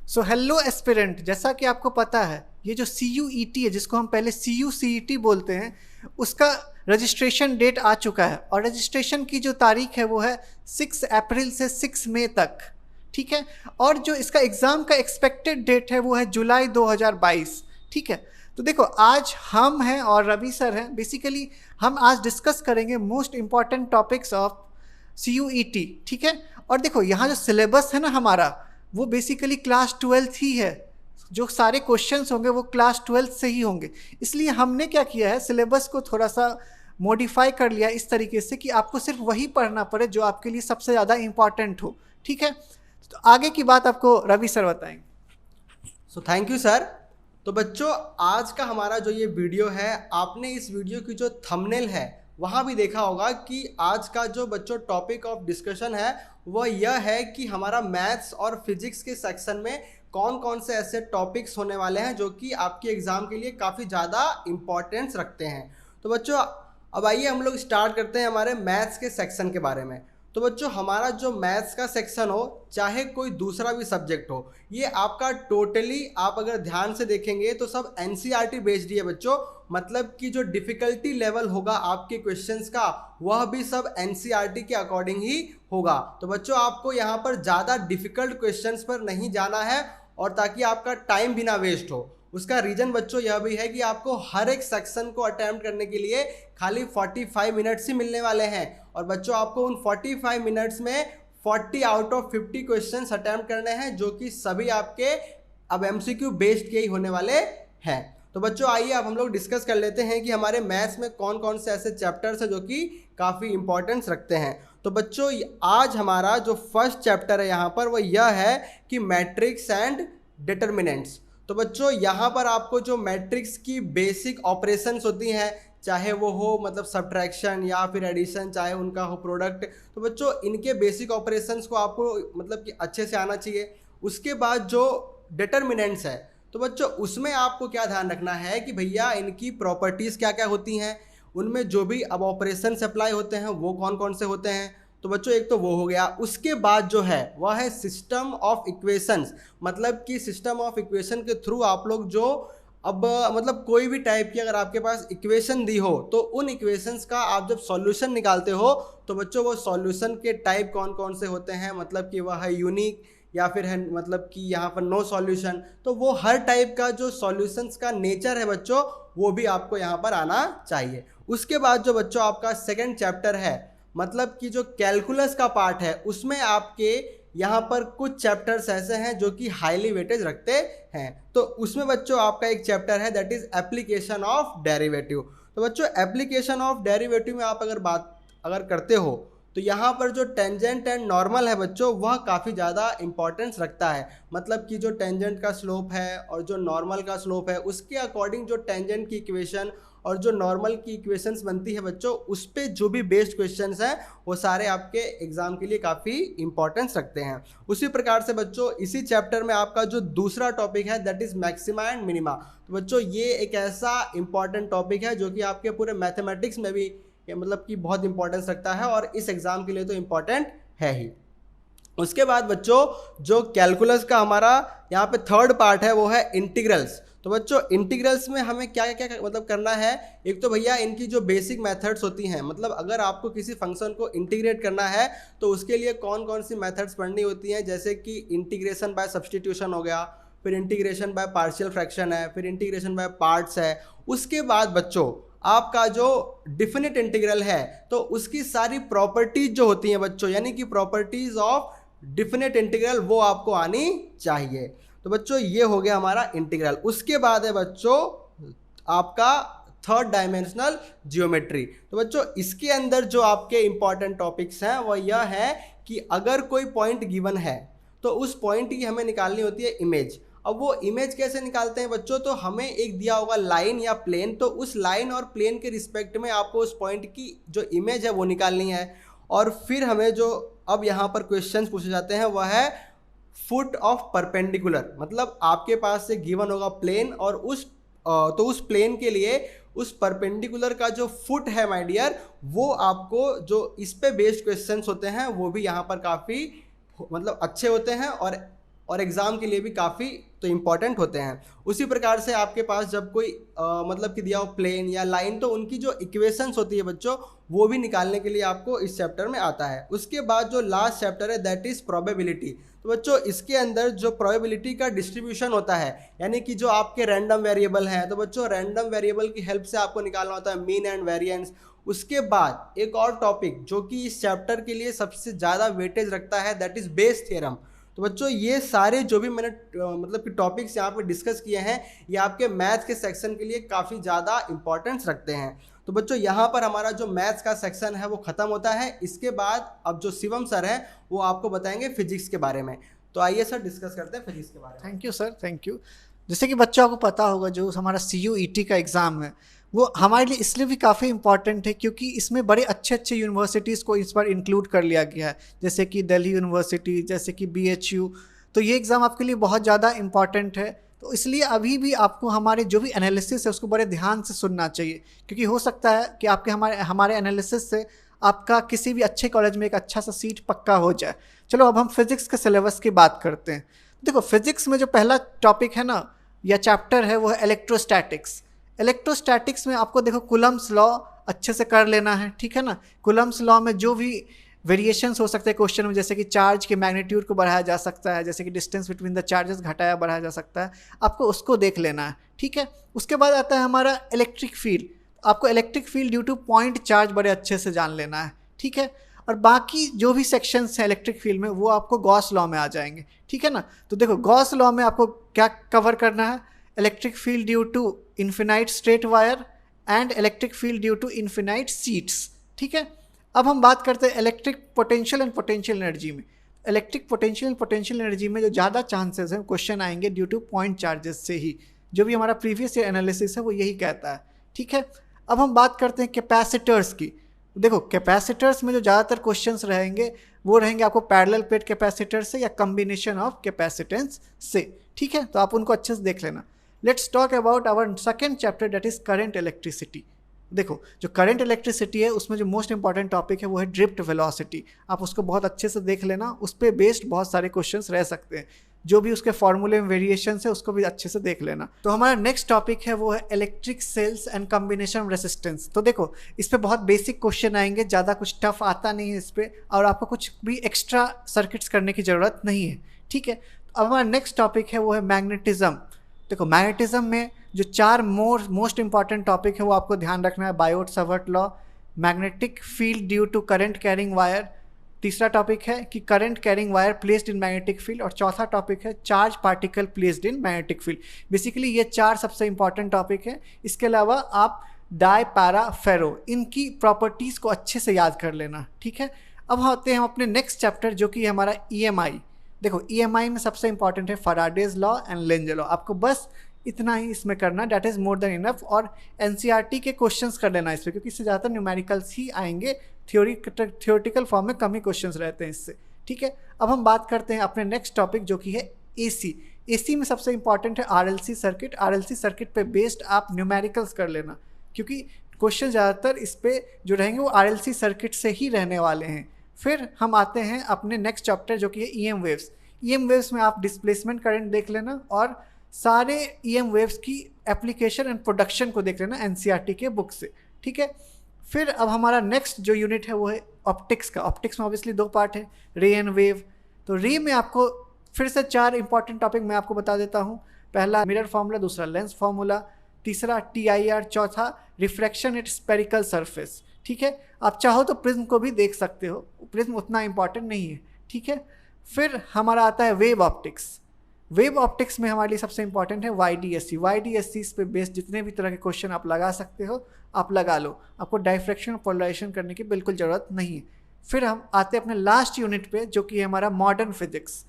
So hello aspirant, जैसा कि आपको पता है ये जो CUET है जिसको हम पहले CUCET बोलते हैं, उसका रजिस्ट्रेशन डेट आ चुका है और रजिस्ट्रेशन की जो तारीख है वो है 6 अप्रैल से 6 मई तक। ठीक है। और जो इसका एग्ज़ाम का एक्सपेक्टेड डेट है वो है जुलाई 2022। ठीक है। तो देखो, आज हम हैं और रवि सर हैं। बेसिकली हम आज डिस्कस करेंगे most important topics of CUET। ठीक है। और देखो, यहाँ जो सिलेबस है ना हमारा, वो बेसिकली क्लास 12 ही है। जो सारे क्वेश्चंस होंगे वो क्लास 12 से ही होंगे। इसलिए हमने क्या किया है, सिलेबस को थोड़ा सा मॉडिफाई कर लिया इस तरीके से कि आपको सिर्फ वही पढ़ना पड़े जो आपके लिए सबसे ज़्यादा इम्पॉर्टेंट हो। ठीक है। तो आगे की बात आपको रवि सर बताएंगे। So thank you sir. तो बच्चों, आज का हमारा जो ये वीडियो है, आपने इस वीडियो की जो थंबनेल है वहाँ भी देखा होगा कि आज का जो बच्चों टॉपिक ऑफ डिस्कशन है वह यह है कि हमारा मैथ्स और फिजिक्स के सेक्शन में कौन कौन से ऐसे टॉपिक्स होने वाले हैं जो कि आपके एग्ज़ाम के लिए काफ़ी ज़्यादा इम्पॉर्टेंस रखते हैं। तो बच्चों, अब आइए हम लोग स्टार्ट करते हैं हमारे मैथ्स के सेक्शन के बारे में। तो बच्चों, हमारा जो मैथ्स का सेक्शन हो, चाहे कोई दूसरा भी सब्जेक्ट हो, ये आपका टोटली आप अगर ध्यान से देखेंगे तो सब NCERT बेस्ड ही है बच्चों। मतलब कि जो डिफ़िकल्टी लेवल होगा आपके क्वेश्चंस का, वह भी सब NCERT के अकॉर्डिंग ही होगा। तो बच्चों, आपको यहाँ पर ज़्यादा डिफ़िकल्ट क्वेश्चंस पर नहीं जाना है, और ताकि आपका टाइम भी ना वेस्ट हो। उसका रीज़न बच्चों यह भी है कि आपको हर एक सेक्शन को अटैम्प्ट करने के लिए खाली 45 मिनट्स ही मिलने वाले हैं। और बच्चों, आपको उन 45 मिनट्स में 40 आउट ऑफ 50 क्वेश्चंस अटैम्प्ट करने हैं, जो कि सभी आपके अब MCQ बेस्ड के ही होने वाले हैं। तो बच्चों, आइए अब हम लोग डिस्कस कर लेते हैं कि हमारे मैथ्स में कौन कौन से ऐसे चैप्टर्स हैं जो कि काफ़ी इंपॉर्टेंस रखते हैं। तो बच्चों, आज हमारा जो फर्स्ट चैप्टर है यहाँ पर, वो यह है कि मैट्रिक्स एंड डिटर्मिनेंट्स। तो बच्चों, यहाँ पर आपको जो मैट्रिक्स की बेसिक ऑपरेशंस होती हैं, चाहे वो हो मतलब सब्ट्रैक्शन या फिर एडिशन, चाहे उनका हो प्रोडक्ट, तो बच्चों इनके बेसिक ऑपरेशंस को आपको मतलब कि अच्छे से आना चाहिए। उसके बाद जो डिटर्मिनेंट्स है, तो बच्चों उसमें आपको क्या ध्यान रखना है कि भैया इनकी प्रॉपर्टीज़ क्या क्या होती हैं, उनमें जो भी अब ऑपरेशंस अप्लाई होते हैं वो कौन कौन से होते हैं। तो बच्चों, एक तो वो हो गया। उसके बाद जो है वह है सिस्टम ऑफ इक्वेशंस। मतलब कि सिस्टम ऑफ इक्वेशन के थ्रू आप लोग जो अब मतलब कोई भी टाइप की अगर आपके पास इक्वेशन दी हो, तो उन इक्वेशंस का आप जब सॉल्यूशन निकालते हो, तो बच्चों वो सॉल्यूशन के टाइप कौन कौन से होते हैं, मतलब कि वह है यूनिक या फिर है मतलब कि यहाँ पर नो सॉल्यूशन। तो वो हर टाइप का जो सॉल्यूशंस का नेचर है बच्चों, वो भी आपको यहाँ पर आना चाहिए। उसके बाद जो बच्चों आपका सेकेंड चैप्टर है, मतलब कि जो कैलकुलस का पार्ट है, उसमें आपके यहाँ पर कुछ चैप्टर्स ऐसे हैं जो कि हाईली वेटेज रखते हैं। तो उसमें बच्चों आपका एक चैप्टर है that is application of derivative. तो बच्चों, एप्लीकेशन ऑफ डेरिवेटिव में आप अगर बात करते हो, तो यहाँ पर जो टेंजेंट एंड नॉर्मल है बच्चों, वह काफ़ी ज़्यादा इंपॉर्टेंस रखता है। मतलब कि जो टेंजेंट का स्लोप है और जो नॉर्मल का स्लोप है, उसके अकॉर्डिंग जो टेंजेंट की इक्वेशन और जो नॉर्मल की इक्वेशंस बनती है बच्चों, उस पर जो भी बेस्ड क्वेश्चंस हैं वो सारे आपके एग्जाम के लिए काफ़ी इंपॉर्टेंस रखते हैं। उसी प्रकार से बच्चों, इसी चैप्टर में आपका जो दूसरा टॉपिक है that is maxima and minima. तो बच्चों, ये एक ऐसा इंपॉर्टेंट टॉपिक है जो कि आपके पूरे मैथमेटिक्स में भी मतलब कि बहुत इंपॉर्टेंस रखता है, और इस एग्जाम के लिए तो इम्पॉर्टेंट है ही। उसके बाद बच्चों, जो कैलकुलस का हमारा यहाँ पे थर्ड पार्ट है वो है इंटीग्रल्स। तो बच्चों, इंटीग्रल्स में हमें क्या क्या मतलब करना है। एक तो भैया इनकी जो बेसिक मेथड्स होती हैं, मतलब अगर आपको किसी फंक्शन को इंटीग्रेट करना है तो उसके लिए कौन कौन सी मेथड्स पढ़नी होती हैं, जैसे कि इंटीग्रेशन बाय सब्सटीट्यूशन हो गया, फिर इंटीग्रेशन बाय पार्शियल फ्रैक्शन है, फिर इंटीग्रेशन बाय पार्ट्स है। उसके बाद बच्चों आपका जो डिफिनिट इंटीग्रल है, तो उसकी सारी प्रॉपर्टीज जो होती हैं बच्चों, यानी कि प्रॉपर्टीज ऑफ डिफिनिट इंटीग्रल, वो आपको आनी चाहिए। तो बच्चों, ये हो गया हमारा इंटीग्रल। उसके बाद है बच्चों आपका थर्ड डायमेंशनल जियोमेट्री। तो बच्चों, इसके अंदर जो आपके इंपॉर्टेंट टॉपिक्स हैं वो यह है कि अगर कोई पॉइंट गिवन है तो उस पॉइंट की हमें निकालनी होती है इमेज। अब वो इमेज कैसे निकालते हैं बच्चों, तो हमें एक दिया होगा लाइन या प्लेन, तो उस लाइन और प्लेन के रिस्पेक्ट में आपको उस पॉइंट की जो इमेज है वो निकालनी है। और फिर हमें जो अब यहाँ पर क्वेश्चंस पूछे जाते हैं वह है फुट ऑफ परपेंडिकुलर। मतलब आपके पास से गिवन होगा प्लेन, और उस प्लेन के लिए उस परपेंडिकुलर का जो फुट है माय डियर, वो आपको जो इस पे बेस्ड क्वेश्चंस होते हैं वो भी यहाँ पर काफ़ी मतलब अच्छे होते हैं। और और एग्ज़ाम के लिए भी काफ़ी तो इम्पॉर्टेंट होते हैं। उसी प्रकार से आपके पास जब कोई मतलब कि दिया हो प्लेन या लाइन, तो उनकी जो इक्वेशंस होती है बच्चों, वो भी निकालने के लिए आपको इस चैप्टर में आता है। उसके बाद जो लास्ट चैप्टर है दैट इज़ प्रोबेबिलिटी। तो बच्चों इसके अंदर जो प्रोबेबिलिटी का डिस्ट्रीब्यूशन होता है, यानी कि जो आपके रैंडम वेरिएबल हैं, तो बच्चों रैंडम वेरिएबल की हेल्प से आपको निकालना होता है मीन एंड वेरिएंस। उसके बाद एक और टॉपिक जो कि इस चैप्टर के लिए सबसे ज़्यादा वेटेज रखता है दैट इज़ बेस थ्योरम। तो बच्चों ये सारे जो भी मैंने मतलब कि टॉपिक्स यहाँ पे डिस्कस किए हैं, ये आपके मैथ के सेक्शन के लिए काफ़ी ज़्यादा इंपॉर्टेंस रखते हैं। तो बच्चों यहाँ पर हमारा जो मैथ्स का सेक्शन है वो ख़त्म होता है। इसके बाद अब जो शिवम सर हैं वो आपको बताएंगे फिजिक्स के बारे में। तो आइए सर डिस्कस करते हैं फिजिक्स के बारे में। Thank you sir, thank you. जैसे कि बच्चों को पता होगा, जो हमारा CUET का एग्ज़ाम है वो हमारे लिए इसलिए भी काफ़ी इंपॉर्टेंट है क्योंकि इसमें बड़े अच्छे अच्छे यूनिवर्सिटीज़ को इस बार इंक्लूड कर लिया गया है, जैसे कि दिल्ली यूनिवर्सिटी, जैसे कि BHU। तो ये एग्ज़ाम आपके लिए बहुत ज़्यादा इंपॉर्टेंट है। तो इसलिए अभी भी आपको हमारे जो भी एनालिसिस है उसको बड़े ध्यान से सुनना चाहिए, क्योंकि हो सकता है कि आपके हमारे एनालिसिस से आपका किसी भी अच्छे कॉलेज में एक अच्छा सा सीट पक्का हो जाए। चलो अब हम फिज़िक्स के सिलेबस की बात करते हैं। देखो फिज़िक्स में जो पहला टॉपिक है ना या चैप्टर है वो है इलेक्ट्रोस्टैटिक्स। इलेक्ट्रोस्टैटिक्स में आपको देखो कूलम्स लॉ अच्छे से कर लेना है, ठीक है ना। कूलम्स लॉ में जो भी वेरिएशंस हो सकते हैं क्वेश्चन में, जैसे कि चार्ज के मैग्नीट्यूड को बढ़ाया जा सकता है, जैसे कि डिस्टेंस बिटवीन द चार्जेस घटाया बढ़ाया जा सकता है, आपको उसको देख लेना है, ठीक है। उसके बाद आता है हमारा इलेक्ट्रिक फील्ड। आपको electric field due two point charge बड़े अच्छे से जान लेना है, ठीक है। और बाकी जो भी सेक्शंस हैं इलेक्ट्रिक फील्ड में वो आपको गॉस लॉ में आ जाएंगे, ठीक है ना। तो देखो गॉस लॉ में आपको क्या कवर करना है, electric field due to infinite straight wire and electric field due to infinite sheets, ठीक है। अब हम बात करते हैं electric potential and potential energy में। Electric potential and potential energy में जो ज़्यादा चांसेस हैं क्वेश्चन आएंगे ड्यू टू पॉइंट चार्जेस से ही, जो भी हमारा प्रीवियस ईयर एनालिसिस है वो यही कहता है, ठीक है। अब हम बात करते हैं कैपेसिटर्स की। देखो कैपेसिटर्स में जो ज़्यादातर क्वेश्चंस रहेंगे वो रहेंगे आपको पैरेलल प्लेट कैपेसिटर से या कम्बिनेशन ऑफ कैपेसिटेंस से, ठीक है। तो आप उनको अच्छे से देख लेना। Let's talk about our second chapter that is current electricity. देखो जो करंट इलेक्ट्रिसिटी है उसमें जो मोस्ट इंपॉर्टेंट टॉपिक है वो है ड्रिफ्ट वेलोसिटी। आप उसको बहुत अच्छे से देख लेना, उस पर बेस्ड बहुत सारे क्वेश्चंस रह सकते हैं, जो भी उसके फॉर्मूले में वेरिएशन है उसको भी अच्छे से देख लेना। तो हमारा नेक्स्ट टॉपिक है वो है electric sales and combination resistance. तो देखो इस पर बहुत बेसिक क्वेश्चन आएंगे, ज़्यादा कुछ टफ आता नहीं है इस पर, और आपको कुछ भी एक्स्ट्रा सर्किट्स करने की ज़रूरत नहीं है, ठीक है। अब हमारा नेक्स्ट टॉपिक है वो है मैग्नेटिज्म। देखो मैग्नेटिज्म में जो चार मोस्ट इंपॉर्टेंट टॉपिक है वो आपको ध्यान रखना है, Biot Savart law, magnetic field due to current carrying wire, तीसरा टॉपिक है कि current carrying wire placed in magnetic field, और चौथा टॉपिक है charge particle placed in magnetic field. Basically ये चार सबसे इंपॉर्टेंट टॉपिक है। इसके अलावा आप डाई पैरा फेरो, इनकी प्रॉपर्टीज़ को अच्छे से याद कर लेना, ठीक है। अब आते हैं हम अपने नेक्स्ट चैप्टर जो कि हमारा EMI। देखो EMI में सबसे इंपॉर्टेंट है Faraday's law and Lenz law. आपको बस इतना ही इसमें करना, that is more than enough. और NCERT के क्वेश्चंस कर लेना इस पर, क्योंकि इससे ज़्यादातर न्यूमेरिकल्स ही आएंगे, थियोरिटिकल फॉर्म में कम ही क्वेश्चंस रहते हैं इससे, ठीक है। अब हम बात करते हैं अपने नेक्स्ट टॉपिक जो कि है AC। AC में सबसे इंपॉर्टेंट है RLC सर्किट। RLC सर्किट पे बेस्ड आप न्यूमेरिकल्स कर लेना, क्योंकि क्वेश्चन ज़्यादातर इस पर जो रहेंगे वो RLC सर्किट से ही रहने वाले हैं। फिर हम आते हैं अपने नेक्स्ट चैप्टर जो कि है EM वेव्स। EM वेव्स में आप डिस्प्लेसमेंट करंट देख लेना और सारे EM वेव्स की एप्लीकेशन एंड प्रोडक्शन को देख लेना NCERT के बुक से, ठीक है। फिर अब हमारा नेक्स्ट जो यूनिट है वो है ऑप्टिक्स का। ऑप्टिक्स में ऑब्वियसली दो पार्ट है, रे एंड वेव। तो रे में आपको फिर से चार इंपॉर्टेंट टॉपिक मैं आपको बता देता हूँ। पहला मिरर फार्मूला, दूसरा लेंस फार्मूला, तीसरा TIR, चौथा रिफ्रैक्शन एट स्पेरिकल सरफेस, ठीक है। आप चाहो तो प्रिज्म को भी देख सकते हो, प्रिज्म उतना इंपॉर्टेंट नहीं है, ठीक है। फिर हमारा आता है वेव ऑप्टिक्स। वेव ऑप्टिक्स में हमारे लिए सबसे इंपॉर्टेंट है YDSC। YDSC पे बेस्ड जितने भी तरह के क्वेश्चन आप लगा सकते हो आप लगा लो, आपको डाइफ्रैक्शन और पोलराइजेशन करने की बिल्कुल ज़रूरत नहीं है। फिर हम आते हैं अपने लास्ट यूनिट पे जो कि है हमारा मॉडर्न फिजिक्स।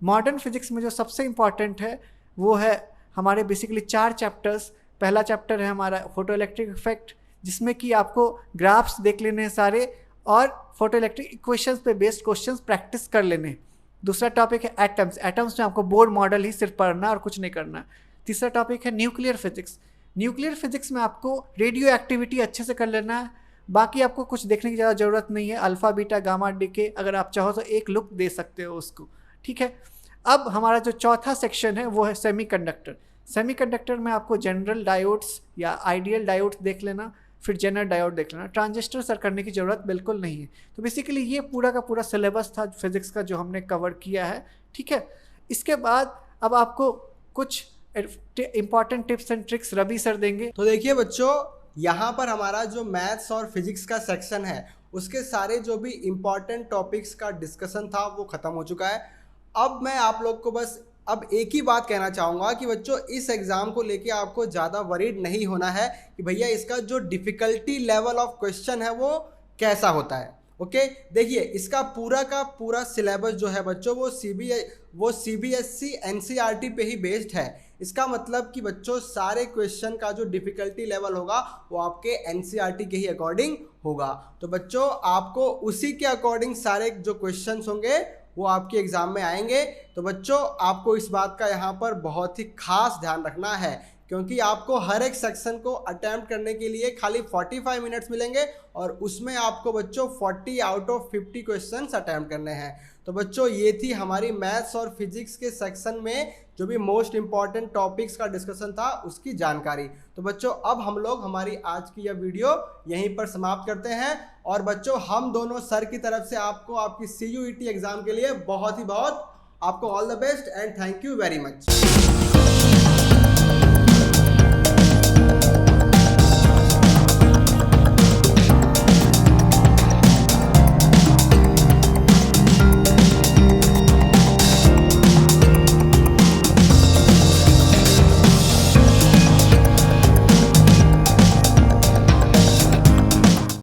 मॉडर्न फिजिक्स में जो सबसे इंपॉर्टेंट है वो है हमारे बेसिकली चार चैप्टर्स। पहला चैप्टर है हमारा फोटो इलेक्ट्रिक इफेक्ट, जिसमें कि आपको ग्राफ्स देख लेने हैं सारे और फोटो इलेक्ट्रिक इक्वेशंस पे बेस्ड क्वेश्चंस प्रैक्टिस कर लेने हैं। दूसरा टॉपिक है एटम्स। एटम्स में आपको बोर्ड मॉडल ही सिर्फ पढ़ना और कुछ नहीं करना। तीसरा टॉपिक है न्यूक्लियर फिजिक्स। न्यूक्लियर फिजिक्स में आपको रेडियो एक्टिविटी अच्छे से कर लेना है, बाकी आपको कुछ देखने की ज़्यादा ज़रूरत नहीं है। अल्फ़ा बीटा गामा डीके अगर आप चाहो तो एक लुक दे सकते हो उसको, ठीक है। अब हमारा जो चौथा सेक्शन है वो है सेमीकंडक्टर। सेमीकंडक्टर में आपको जनरल डायोड्स या आइडियल डायोड्स देख लेना, फिर जनरल डायोड देख लेना। ट्रांजिस्टर सर करने की ज़रूरत बिल्कुल नहीं है। तो बेसिकली ये पूरा का पूरा सिलेबस था फिज़िक्स का जो हमने कवर किया है, ठीक है। इसके बाद अब आपको कुछ important tips and tricks Ravi sir देंगे। तो देखिए बच्चों, यहाँ पर हमारा जो मैथ्स और फिजिक्स का सेक्शन है उसके सारे जो भी इम्पॉर्टेंट टॉपिक्स का डिस्कशन था वो ख़त्म हो चुका है। अब मैं आप लोग को बस अब एक ही बात कहना चाहूँगा कि बच्चों इस एग्ज़ाम को लेके आपको ज़्यादा वरीड नहीं होना है कि भैया इसका जो डिफ़िकल्टी लेवल ऑफ क्वेश्चन है वो कैसा होता है। ओके, देखिए इसका पूरा का पूरा सिलेबस जो है बच्चों वो CBSE NCERT पे ही बेस्ड है। इसका मतलब कि बच्चों सारे क्वेश्चन का जो डिफ़िकल्टी लेवल होगा वो आपके NCERT के ही अकॉर्डिंग होगा। तो बच्चों आपको उसी के अकॉर्डिंग सारे जो क्वेश्चंस होंगे वो आपके एग्ज़ाम में आएंगे। तो बच्चों आपको इस बात का यहाँ पर बहुत ही खास ध्यान रखना है, क्योंकि आपको हर एक सेक्शन को अटेम्प्ट करने के लिए खाली 45 मिनट्स मिलेंगे और उसमें आपको बच्चों 40 आउट ऑफ 50 क्वेश्चंस अटेम्प्ट करने हैं। तो बच्चों ये थी हमारी मैथ्स और फिजिक्स के सेक्शन में जो भी मोस्ट इंपॉर्टेंट टॉपिक्स का डिस्कशन था उसकी जानकारी। तो बच्चों अब हम लोग हमारी आज की यह वीडियो यहीं पर समाप्त करते हैं। और बच्चों हम दोनों सर की तरफ से आपको आपकी CUET एग्जाम के लिए बहुत ही बहुत आपको all the best and thank you very much.